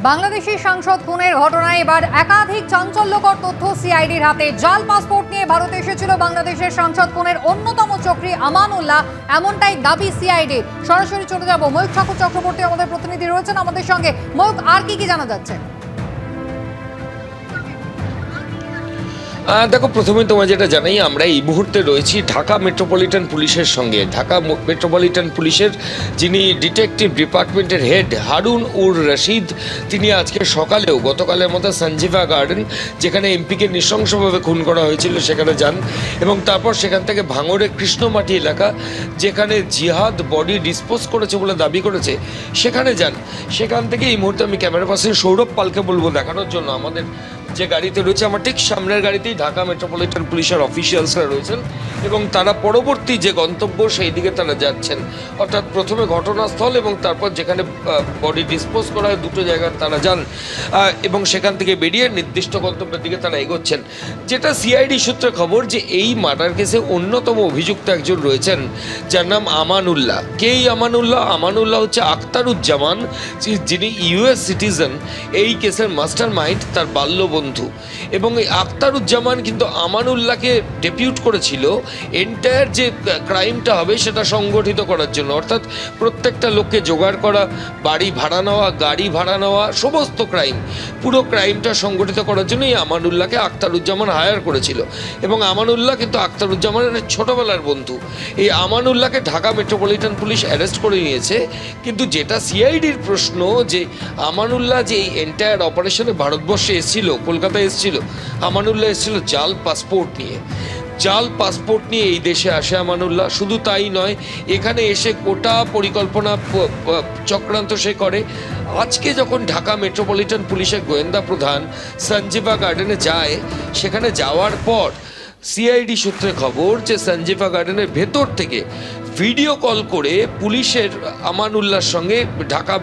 বাংলাদেশি সাংসদ খুনের ঘটনায় এবার একাধিক চাঞ্চল্যকর তথ্য সিআইডির হাতে। জাল পাসপোর্ট নিয়ে ভারতে এসেছিল বাংলাদেশের সাংসদ খুনের অন্যতম চক্রী আমানুল্লাহ, এমনটাই দাবি সিআইডির। সরাসরি চলে যাব, ময়ূক ঠাকুর চক্রবর্তী আমাদের প্রতিনিধি রয়েছেন আমাদের সঙ্গে। ময়ূক, আর কি জানা যাচ্ছে? দেখো, প্রথমে তোমার যেটা জানাই, আমরা এই মুহূর্তে রয়েছি ঢাকা মেট্রোপলিটন পুলিশের সঙ্গে। ঢাকা মেট্রোপলিটন পুলিশের যিনি ডিটেকটিভ ডিপার্টমেন্টের হেড হারুন উর রশিদ, তিনি আজকে সকালেও গতকালের মতো সঞ্জীবা গার্ডেন, যেখানে এমপিকে নৃশংসভাবে খুন করা হয়েছিল, সেখানে যান এবং তারপর সেখান থেকে ভাঙড়ের কৃষ্ণমাটি এলাকা, যেখানে জিহাদ বডি ডিসপোজ করেছে বলে দাবি করেছে, সেখানে যান। সেখান থেকে এই মুহূর্তে আমি ক্যামেরা পার্সন সৌরভ পালকে বলবো দেখানোর জন্য আমাদের যে গাড়িতে রয়েছে, আমার ঠিক সামনের গাড়িতেই ঢাকা মেট্রোপলিটন পুলিশের অফিসিয়ালসরা রয়েছেন এবং তারা পরবর্তী যে গন্তব্য সেই দিকে তারা যাচ্ছেন। অর্থাৎ প্রথমে ঘটনাস্থল এবং তারপর যেখানে বডি ডিসপোজ করা হয়, দুটো জায়গায় তারা যান এবং সেখান থেকে বেরিয়ে নির্দিষ্ট গন্তব্যের দিকে তারা এগোচ্ছেন। যেটা সিআইডি সূত্রে খবর, যে এই মার্ডার কেসে অন্যতম অভিযুক্ত একজন রয়েছেন যার নাম আমানুল্লাহ। কে এই আমানুল্লাহ? আমানুল্লাহ হচ্ছে আখতারুজ্জামান, যিনি ইউএস সিটিজেন, এই কেসের মাস্টার মাইন্ড, তার বাল্য বন্ধু। এবং এই আখতারুজ্জামান কিন্তু আমানুল্লাহকে ডেপিউট করেছিল এন্টায়ার যে ক্রাইমটা হবে সেটা সংগঠিত করার জন্য। অর্থাৎ প্রত্যেকটা লোককে জোগাড় করা, বাড়ি ভাড়া নেওয়া, গাড়ি ভাড়া নেওয়া, সমস্ত ক্রাইম, পুরো ক্রাইমটা সংগঠিত করার জন্য এই আমানুল্লাহকে আখতারুজ্জামান হায়ার করেছিল। এবং আমানুল্লাহ কিন্তু আখতারুজ্জামানের ছোটবেলার বন্ধু। এই আমানুল্লাহকে ঢাকা মেট্রোপলিটন পুলিশ অ্যারেস্ট করে নিয়েছে। কিন্তু যেটা সিআইডির প্রশ্ন, যে আমানুল্লাহ যে এই এন্টায়ার অপারেশনে ভারতবর্ষে এসেছিল, কলকাতায় এসেছিল, আমানুল্লাহ এসেছিল জাল পাসপোর্ট নিয়ে। জাল পাসপোর্ট নিয়ে এই দেশে আসে আমানুল্লাহ। শুধু তাই নয়, এখানে এসে গোটা পরিকল্পনা চক্রান্ত সে করে। আজকে যখন ঢাকা মেট্রোপলিটন পুলিশের গোয়েন্দা প্রধান সঞ্জীবা গার্ডেনে যায়, সেখানে যাওয়ার পর সিআইডি সূত্রে খবর যে সঞ্জীবা গার্ডেনের ভেতর থেকে ভিডিও কল করে পুলিশের আমানুল্লাহর সঙ্গে ঢাকা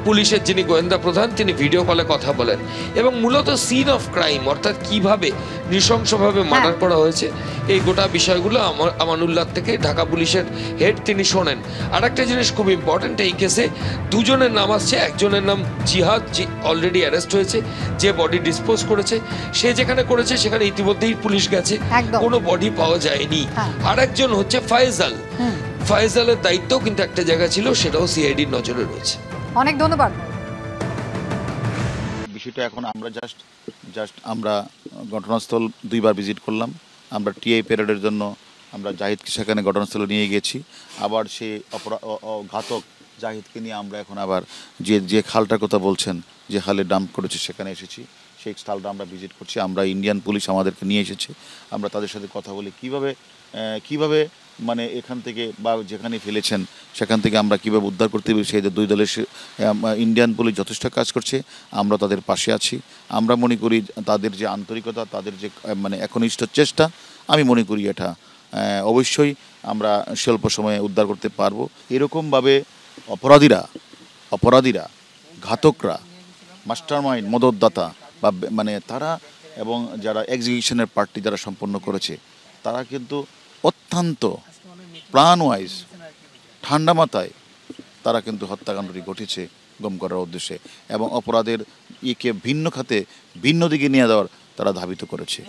পুলিশের যিনি গোয়েন্দা প্রধান, তিনি ভিডিও কলে কথা বলেন এবং মূলত সিন অফ ক্রাইম, অর্থাৎ কিভাবে নৃশংসভাবে মার্ডার করা হয়েছে, এই গোটা বিষয়গুলো আমানুল্লাহ থেকে ঢাকা পুলিশের হেড তিনি শোনেন। আর একটা জিনিস খুব ইম্পর্টেন্ট, এই কেসে দুজনের নাম আসছে। একজনের নাম জিহাদ, যে অলরেডি অ্যারেস্ট হয়েছে, যে বডি ডিসপোজ করেছে। সে যেখানে করেছে সেখানে ইতিমধ্যেই পুলিশ গেছে, কোনো বডি পাওয়া যায়নি। আর একজন হচ্ছে ফায়জাল। ফায়জালের দায়িত্ব কিন্তু একটা জায়গা ছিল, সেটাও সিআইডির নজরে রয়েছে। অনেক ধন্যবাদ। বিষয়টা এখন আমরা জাস্ট আমরা ঘটনাস্থল দুইবার ভিজিট করলাম। আমরা টিআই প্যারেডের জন্য আমরা জাহিদকে সেখানে ঘটনাস্থলে নিয়ে গেছি। আবার সে ঘাতক জাহিদকে নিয়ে আমরা এখন আবার যে খালটার কথা বলছেন, যে খালে ডাম্প করেছে, সেখানে এসেছি। সেই স্থলটা আমরা ভিজিট করছি। আমরা ইন্ডিয়ান পুলিশ আমাদেরকে নিয়ে এসেছে। আমরা তাদের সাথে কথা বলি কিভাবে মানে এখান থেকে বা যেখানে ফেলেছেন সেখান থেকে আমরা কীভাবে উদ্ধার করতে পারি। সেই দুই দলের ইন্ডিয়ান পুলিশ যথেষ্ট কাজ করছে, আমরা তাদের পাশে আছি। আমরা মনে করি তাদের যে আন্তরিকতা, তাদের যে মানে একনিষ্ঠ চেষ্টা, আমি মনে করি এটা অবশ্যই আমরা স্বল্প সময়ে উদ্ধার করতে পারবো। এরকমভাবে অপরাধীরা, ঘাতকরা, মাস্টারমাইন্ড, মদতদাতা বা মানে তারা এবং যারা এক্সিকিউশনের পার্টি যারা সম্পন্ন করেছে, তারা কিন্তু অত্যন্ত প্ল্যান ওয়াইজ, ঠান্ডা মাথায় তারা কিন্তু হত্যাকাণ্ডটি ঘটেছে গম করার উদ্দেশ্যে এবং অপরাধের ভিন্ন খাতে ভিন্ন দিকে নিয়ে যাওয়ার তারা ধাবিত করেছে।